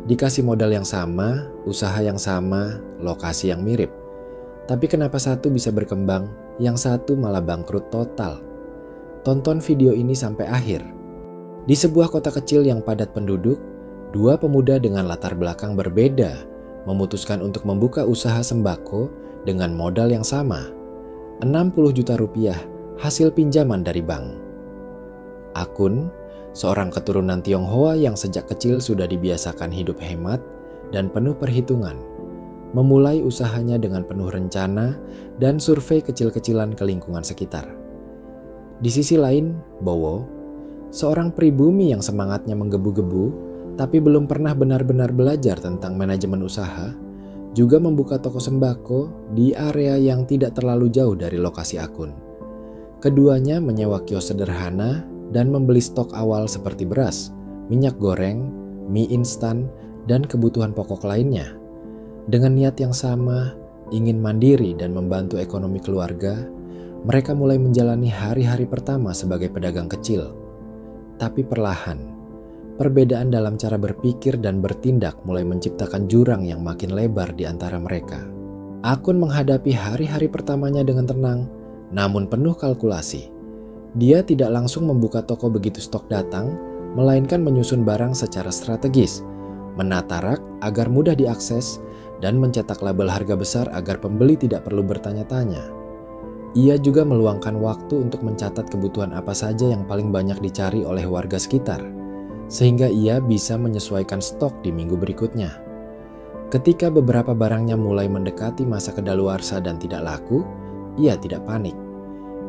Dikasih modal yang sama, usaha yang sama, lokasi yang mirip. Tapi kenapa satu bisa berkembang, yang satu malah bangkrut total? Tonton video ini sampai akhir. Di sebuah kota kecil yang padat penduduk, dua pemuda dengan latar belakang berbeda memutuskan untuk membuka usaha sembako dengan modal yang sama. 60 juta rupiah hasil pinjaman dari bank. Akun, seorang keturunan Tionghoa yang sejak kecil sudah dibiasakan hidup hemat dan penuh perhitungan, memulai usahanya dengan penuh rencana dan survei kecil-kecilan ke lingkungan sekitar. Di sisi lain, Bowo, seorang pribumi yang semangatnya menggebu-gebu tapi belum pernah benar-benar belajar tentang manajemen usaha, juga membuka toko sembako di area yang tidak terlalu jauh dari lokasi Akun. Keduanya menyewa kios sederhana dan membeli stok awal seperti beras, minyak goreng, mie instan, dan kebutuhan pokok lainnya. Dengan niat yang sama, ingin mandiri dan membantu ekonomi keluarga, mereka mulai menjalani hari-hari pertama sebagai pedagang kecil. Tapi perlahan, perbedaan dalam cara berpikir dan bertindak mulai menciptakan jurang yang makin lebar di antara mereka. Akun menghadapi hari-hari pertamanya dengan tenang, namun penuh kalkulasi. Dia tidak langsung membuka toko begitu stok datang, melainkan menyusun barang secara strategis, menata rak agar mudah diakses, dan mencetak label harga besar agar pembeli tidak perlu bertanya-tanya. Ia juga meluangkan waktu untuk mencatat kebutuhan apa saja yang paling banyak dicari oleh warga sekitar, sehingga ia bisa menyesuaikan stok di minggu berikutnya. Ketika beberapa barangnya mulai mendekati masa kedaluarsa dan tidak laku, ia tidak panik.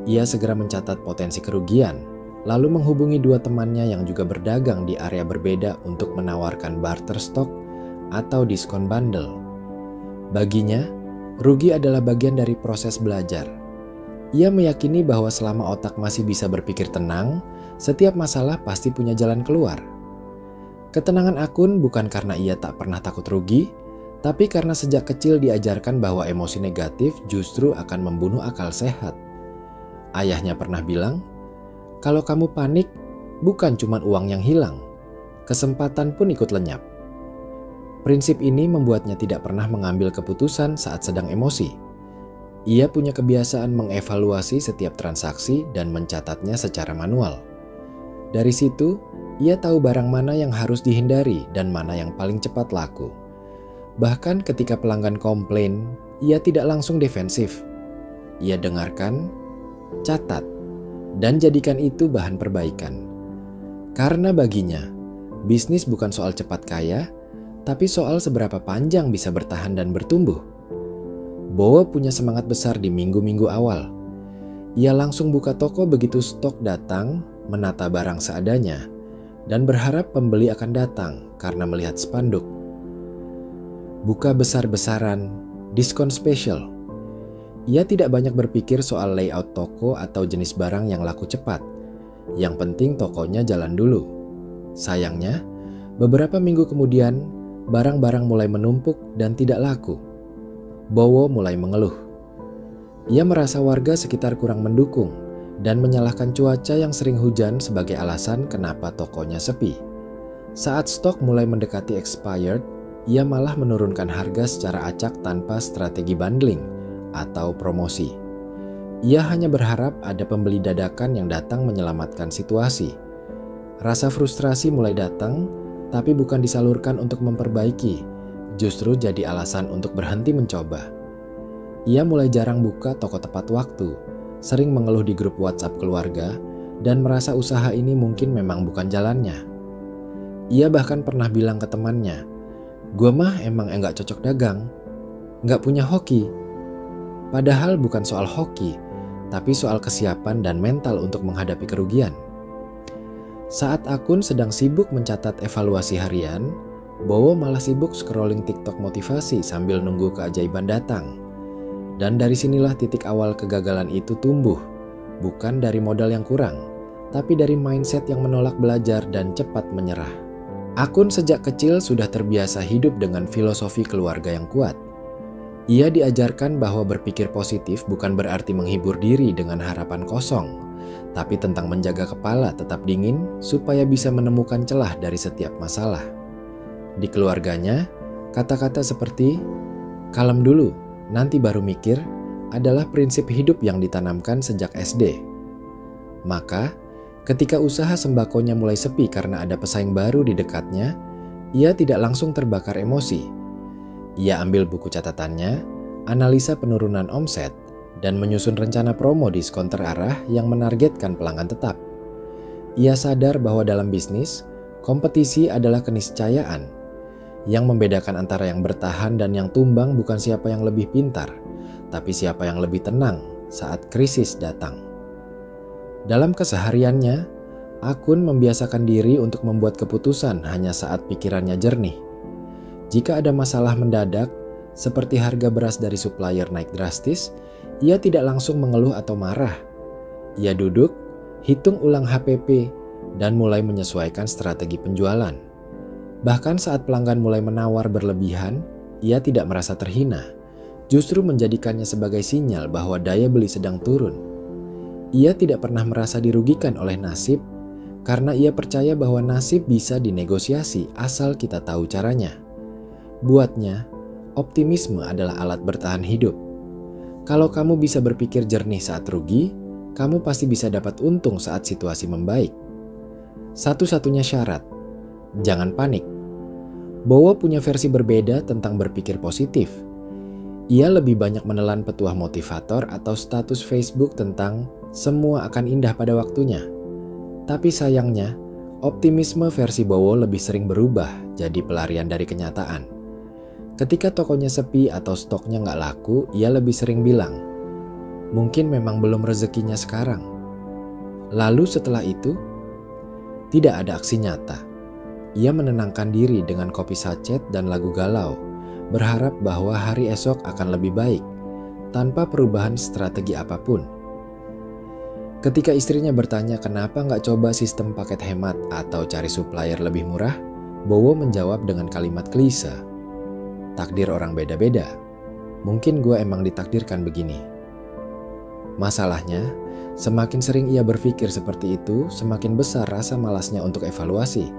Ia segera mencatat potensi kerugian, lalu menghubungi dua temannya yang juga berdagang di area berbeda untuk menawarkan barter stok atau diskon bundle. Baginya, rugi adalah bagian dari proses belajar. Ia meyakini bahwa selama otak masih bisa berpikir tenang, setiap masalah pasti punya jalan keluar. Ketenangan Akun bukan karena ia tak pernah takut rugi, tapi karena sejak kecil diajarkan bahwa emosi negatif justru akan membunuh akal sehat. Ayahnya pernah bilang, kalau kamu panik, bukan cuma uang yang hilang, kesempatan pun ikut lenyap. Prinsip ini membuatnya tidak pernah mengambil keputusan saat sedang emosi. Ia punya kebiasaan mengevaluasi setiap transaksi dan mencatatnya secara manual. Dari situ, ia tahu barang mana yang harus dihindari dan mana yang paling cepat laku. Bahkan ketika pelanggan komplain, ia tidak langsung defensif. Ia dengarkan, catat, dan jadikan itu bahan perbaikan. Karena baginya, bisnis bukan soal cepat kaya, tapi soal seberapa panjang bisa bertahan dan bertumbuh. Bowo punya semangat besar di minggu-minggu awal. Ia langsung buka toko begitu stok datang, menata barang seadanya, dan berharap pembeli akan datang karena melihat spanduk. Buka besar-besaran, diskon spesial. Ia tidak banyak berpikir soal layout toko atau jenis barang yang laku cepat. Yang penting tokonya jalan dulu. Sayangnya, beberapa minggu kemudian, barang-barang mulai menumpuk dan tidak laku. Bowo mulai mengeluh. Ia merasa warga sekitar kurang mendukung dan menyalahkan cuaca yang sering hujan sebagai alasan kenapa tokonya sepi. Saat stok mulai mendekati expired, ia malah menurunkan harga secara acak tanpa strategi bundling atau promosi. Ia hanya berharap ada pembeli dadakan yang datang menyelamatkan situasi. Rasa frustrasi mulai datang, tapi bukan disalurkan untuk memperbaiki, justru jadi alasan untuk berhenti mencoba. Ia mulai jarang buka toko tepat waktu, sering mengeluh di grup WhatsApp keluarga, dan merasa usaha ini mungkin memang bukan jalannya. Ia bahkan pernah bilang ke temannya, "Gua mah emang enggak cocok dagang, enggak punya hoki." Padahal bukan soal hoki, tapi soal kesiapan dan mental untuk menghadapi kerugian. Saat Akun sedang sibuk mencatat evaluasi harian, Bowo malah sibuk scrolling TikTok motivasi sambil nunggu keajaiban datang. Dan dari sinilah titik awal kegagalan itu tumbuh, bukan dari modal yang kurang, tapi dari mindset yang menolak belajar dan cepat menyerah. Akun sejak kecil sudah terbiasa hidup dengan filosofi keluarga yang kuat. Ia diajarkan bahwa berpikir positif bukan berarti menghibur diri dengan harapan kosong, tapi tentang menjaga kepala tetap dingin supaya bisa menemukan celah dari setiap masalah. Di keluarganya, kata-kata seperti "kalem dulu, nanti baru mikir" adalah prinsip hidup yang ditanamkan sejak SD. Maka, ketika usaha sembakonya mulai sepi karena ada pesaing baru di dekatnya, ia tidak langsung terbakar emosi. Ia ambil buku catatannya, analisa penurunan omset, dan menyusun rencana promo diskon terarah yang menargetkan pelanggan tetap. Ia sadar bahwa dalam bisnis, kompetisi adalah keniscayaan. Yang membedakan antara yang bertahan dan yang tumbang bukan siapa yang lebih pintar, tapi siapa yang lebih tenang saat krisis datang. Dalam kesehariannya, Akun membiasakan diri untuk membuat keputusan hanya saat pikirannya jernih. Jika ada masalah mendadak, seperti harga beras dari supplier naik drastis, ia tidak langsung mengeluh atau marah. Ia duduk, hitung ulang HPP, dan mulai menyesuaikan strategi penjualan. Bahkan saat pelanggan mulai menawar berlebihan, ia tidak merasa terhina. Justru menjadikannya sebagai sinyal bahwa daya beli sedang turun. Ia tidak pernah merasa dirugikan oleh nasib, karena ia percaya bahwa nasib bisa dinegosiasi asal kita tahu caranya. Buatnya, optimisme adalah alat bertahan hidup. Kalau kamu bisa berpikir jernih saat rugi, kamu pasti bisa dapat untung saat situasi membaik. Satu-satunya syarat, jangan panik. Bowo punya versi berbeda tentang berpikir positif. Ia lebih banyak menelan petuah motivator atau status Facebook tentang semua akan indah pada waktunya. Tapi sayangnya, optimisme versi Bowo lebih sering berubah jadi pelarian dari kenyataan. Ketika tokonya sepi atau stoknya nggak laku, ia lebih sering bilang, mungkin memang belum rezekinya sekarang. Lalu setelah itu, tidak ada aksi nyata. Ia menenangkan diri dengan kopi sachet dan lagu galau, berharap bahwa hari esok akan lebih baik, tanpa perubahan strategi apapun. Ketika istrinya bertanya kenapa nggak coba sistem paket hemat atau cari supplier lebih murah, Bowo menjawab dengan kalimat klise. Takdir orang beda-beda. Mungkin gue emang ditakdirkan begini. Masalahnya, semakin sering ia berpikir seperti itu, semakin besar rasa malasnya untuk evaluasi.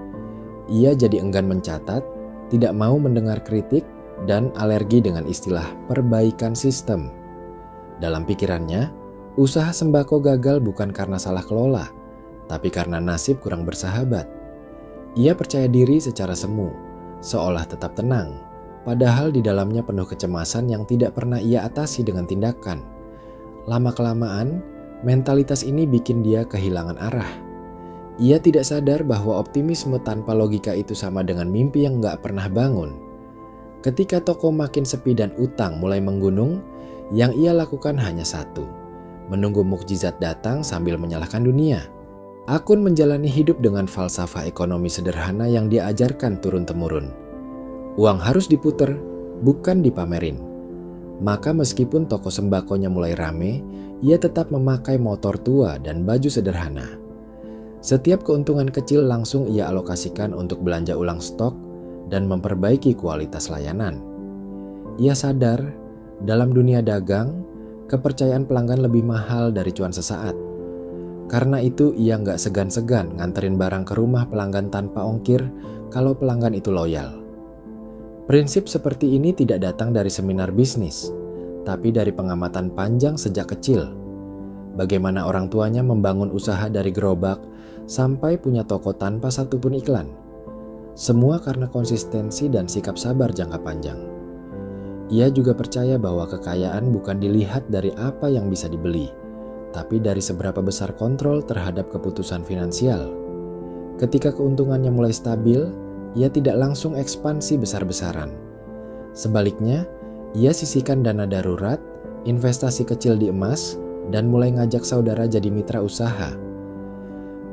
Ia jadi enggan mencatat, tidak mau mendengar kritik, dan alergi dengan istilah perbaikan sistem. Dalam pikirannya, usaha sembako gagal bukan karena salah kelola, tapi karena nasib kurang bersahabat. Ia percaya diri secara semu, seolah tetap tenang, padahal di dalamnya penuh kecemasan yang tidak pernah ia atasi dengan tindakan. Lama-kelamaan, mentalitas ini bikin dia kehilangan arah. Ia tidak sadar bahwa optimisme tanpa logika itu sama dengan mimpi yang gak pernah bangun. Ketika toko makin sepi dan utang mulai menggunung, yang ia lakukan hanya satu, menunggu mukjizat datang sambil menyalahkan dunia. Akun menjalani hidup dengan falsafah ekonomi sederhana yang diajarkan turun-temurun. Uang harus diputer, bukan dipamerin. Maka meskipun toko sembakonya mulai rame, ia tetap memakai motor tua dan baju sederhana. Setiap keuntungan kecil langsung ia alokasikan untuk belanja ulang stok dan memperbaiki kualitas layanan. Ia sadar, dalam dunia dagang, kepercayaan pelanggan lebih mahal dari cuan sesaat. Karena itu ia nggak segan-segan nganterin barang ke rumah pelanggan tanpa ongkir kalau pelanggan itu loyal. Prinsip seperti ini tidak datang dari seminar bisnis, tapi dari pengamatan panjang sejak kecil. Bagaimana orang tuanya membangun usaha dari gerobak sampai punya toko tanpa satupun iklan. Semua karena konsistensi dan sikap sabar jangka panjang. Ia juga percaya bahwa kekayaan bukan dilihat dari apa yang bisa dibeli, tapi dari seberapa besar kontrol terhadap keputusan finansial. Ketika keuntungannya mulai stabil, ia tidak langsung ekspansi besar-besaran. Sebaliknya, ia sisihkan dana darurat, investasi kecil di emas, dan mulai ngajak saudara jadi mitra usaha.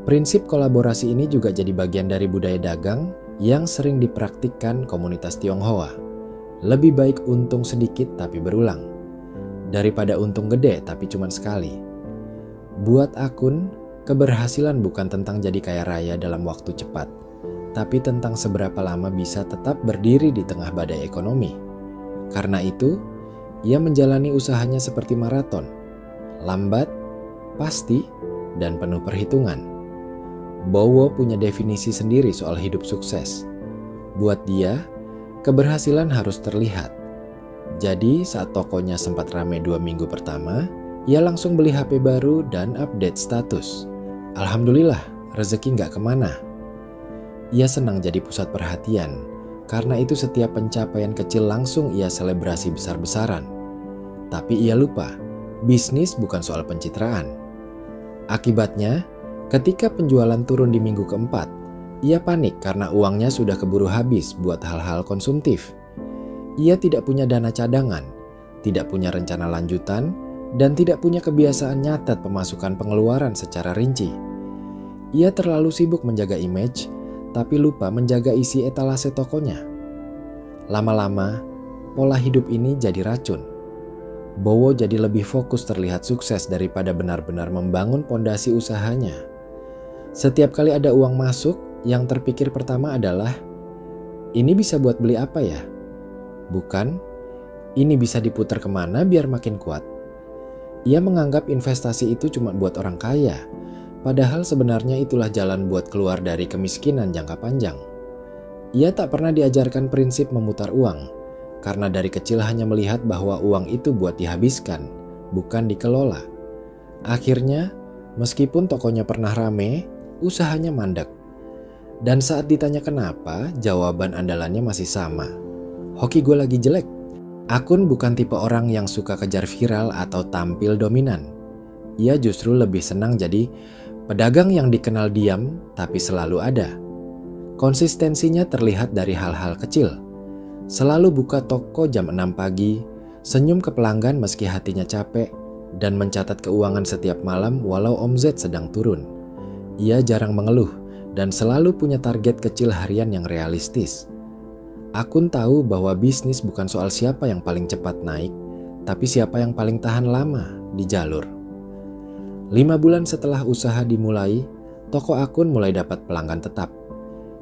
Prinsip kolaborasi ini juga jadi bagian dari budaya dagang yang sering dipraktikkan komunitas Tionghoa. Lebih baik untung sedikit tapi berulang, daripada untung gede tapi cuma sekali. Buat Akun, keberhasilan bukan tentang jadi kaya raya dalam waktu cepat, tapi tentang seberapa lama bisa tetap berdiri di tengah badai ekonomi. Karena itu, ia menjalani usahanya seperti maraton, lambat, pasti, dan penuh perhitungan. Bowo punya definisi sendiri soal hidup sukses. Buat dia, keberhasilan harus terlihat. Jadi saat tokonya sempat rame 2 minggu pertama, ia langsung beli HP baru dan update status. Alhamdulillah, rezeki nggak kemana. Ia senang jadi pusat perhatian, karena itu setiap pencapaian kecil langsung ia selebrasi besar-besaran. Tapi ia lupa, bisnis bukan soal pencitraan. Akibatnya, ketika penjualan turun di minggu keempat, ia panik karena uangnya sudah keburu habis buat hal-hal konsumtif. Ia tidak punya dana cadangan, tidak punya rencana lanjutan, dan tidak punya kebiasaan nyatet pemasukan pengeluaran secara rinci. Ia terlalu sibuk menjaga image, tapi lupa menjaga isi etalase tokonya. Lama-lama, pola hidup ini jadi racun. Bowo jadi lebih fokus terlihat sukses daripada benar-benar membangun pondasi usahanya. Setiap kali ada uang masuk, yang terpikir pertama adalah, ini bisa buat beli apa ya? Bukan, ini bisa diputar kemana biar makin kuat. Ia menganggap investasi itu cuma buat orang kaya, padahal sebenarnya itulah jalan buat keluar dari kemiskinan jangka panjang. Ia tak pernah diajarkan prinsip memutar uang, karena dari kecil hanya melihat bahwa uang itu buat dihabiskan, bukan dikelola. Akhirnya, meskipun tokonya pernah rame, usahanya mandek. Dan saat ditanya kenapa, jawaban andalannya masih sama. Hoki gue lagi jelek. Akun bukan tipe orang yang suka kejar viral atau tampil dominan. Ia justru lebih senang jadi pedagang yang dikenal diam tapi selalu ada. Konsistensinya terlihat dari hal-hal kecil. Selalu buka toko jam 6 pagi, senyum ke pelanggan meski hatinya capek, dan mencatat keuangan setiap malam walau omzet sedang turun. Ia jarang mengeluh dan selalu punya target kecil harian yang realistis. Akun tahu bahwa bisnis bukan soal siapa yang paling cepat naik, tapi siapa yang paling tahan lama di jalur. 5 bulan setelah usaha dimulai, toko akun mulai dapat pelanggan tetap.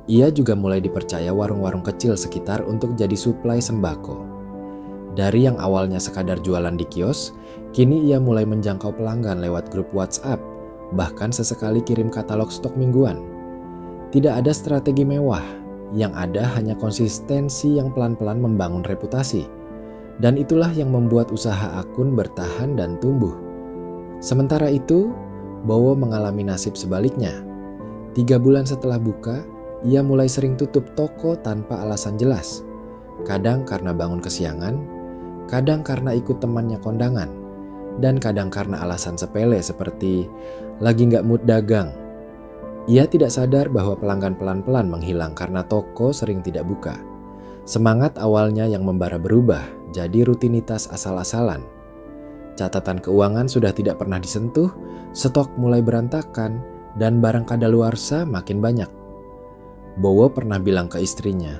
Ia juga mulai dipercaya warung-warung kecil sekitar untuk jadi suplai sembako. Dari yang awalnya sekadar jualan di kios, kini ia mulai menjangkau pelanggan lewat grup WhatsApp, bahkan sesekali kirim katalog stok mingguan. Tidak ada strategi mewah, yang ada hanya konsistensi yang pelan-pelan membangun reputasi. Dan itulah yang membuat usaha akun bertahan dan tumbuh. Sementara itu, Bowo mengalami nasib sebaliknya. 3 bulan setelah buka, ia mulai sering tutup toko tanpa alasan jelas. Kadang karena bangun kesiangan, kadang karena ikut temannya kondangan, dan kadang karena alasan sepele seperti lagi nggak mood dagang. Ia tidak sadar bahwa pelanggan pelan-pelan menghilang karena toko sering tidak buka. Semangat awalnya yang membara berubah jadi rutinitas asal-asalan. Catatan keuangan sudah tidak pernah disentuh, stok mulai berantakan, dan barang kadaluarsa makin banyak. Bowo pernah bilang ke istrinya,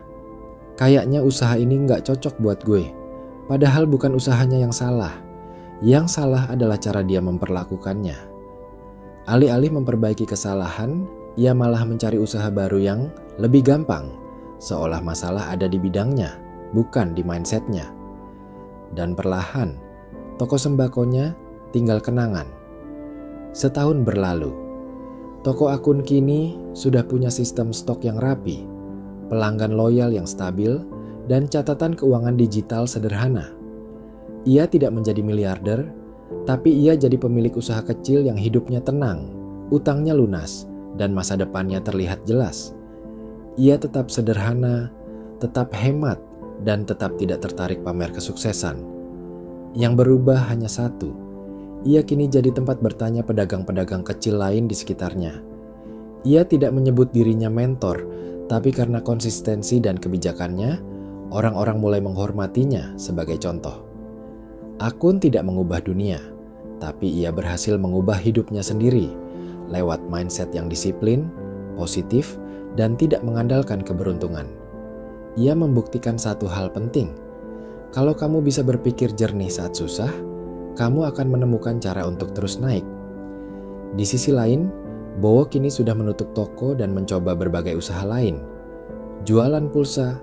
kayaknya usaha ini nggak cocok buat gue. Padahal bukan usahanya yang salah. Yang salah adalah cara dia memperlakukannya. Alih-alih memperbaiki kesalahan, ia malah mencari usaha baru yang lebih gampang, seolah masalah ada di bidangnya, bukan di mindsetnya. Dan perlahan, toko sembakonya tinggal kenangan. Setahun berlalu, toko akun kini sudah punya sistem stok yang rapi, pelanggan loyal yang stabil, dan catatan keuangan digital sederhana. Ia tidak menjadi miliarder, tapi ia jadi pemilik usaha kecil yang hidupnya tenang, utangnya lunas, dan masa depannya terlihat jelas. Ia tetap sederhana, tetap hemat, dan tetap tidak tertarik pamer kesuksesan. Yang berubah hanya satu, ia kini jadi tempat bertanya pedagang-pedagang kecil lain di sekitarnya. Ia tidak menyebut dirinya mentor, tapi karena konsistensi dan kebijakannya, orang-orang mulai menghormatinya sebagai contoh. Akun tidak mengubah dunia, tapi ia berhasil mengubah hidupnya sendiri lewat mindset yang disiplin, positif, dan tidak mengandalkan keberuntungan. Ia membuktikan satu hal penting. Kalau kamu bisa berpikir jernih saat susah, kamu akan menemukan cara untuk terus naik. Di sisi lain, Bowo kini sudah menutup toko dan mencoba berbagai usaha lain. Jualan pulsa,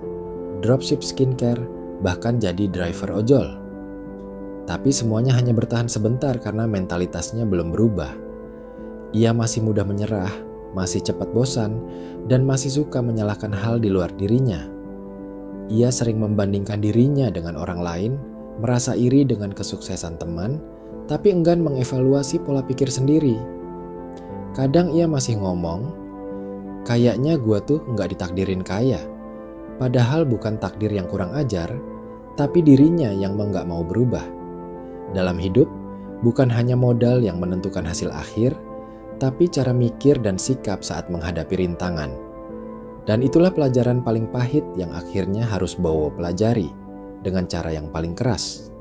dropship skincare, bahkan jadi driver ojol. Tapi semuanya hanya bertahan sebentar karena mentalitasnya belum berubah. Ia masih mudah menyerah, masih cepat bosan, dan masih suka menyalahkan hal di luar dirinya. Ia sering membandingkan dirinya dengan orang lain, merasa iri dengan kesuksesan teman, tapi enggan mengevaluasi pola pikir sendiri. Kadang ia masih ngomong, kayaknya gua tuh nggak ditakdirin kaya. Padahal bukan takdir yang kurang ajar, tapi dirinya yang nggak mau berubah. Dalam hidup, bukan hanya modal yang menentukan hasil akhir, tapi cara mikir dan sikap saat menghadapi rintangan. Dan itulah pelajaran paling pahit yang akhirnya harus Bowo pelajari dengan cara yang paling keras.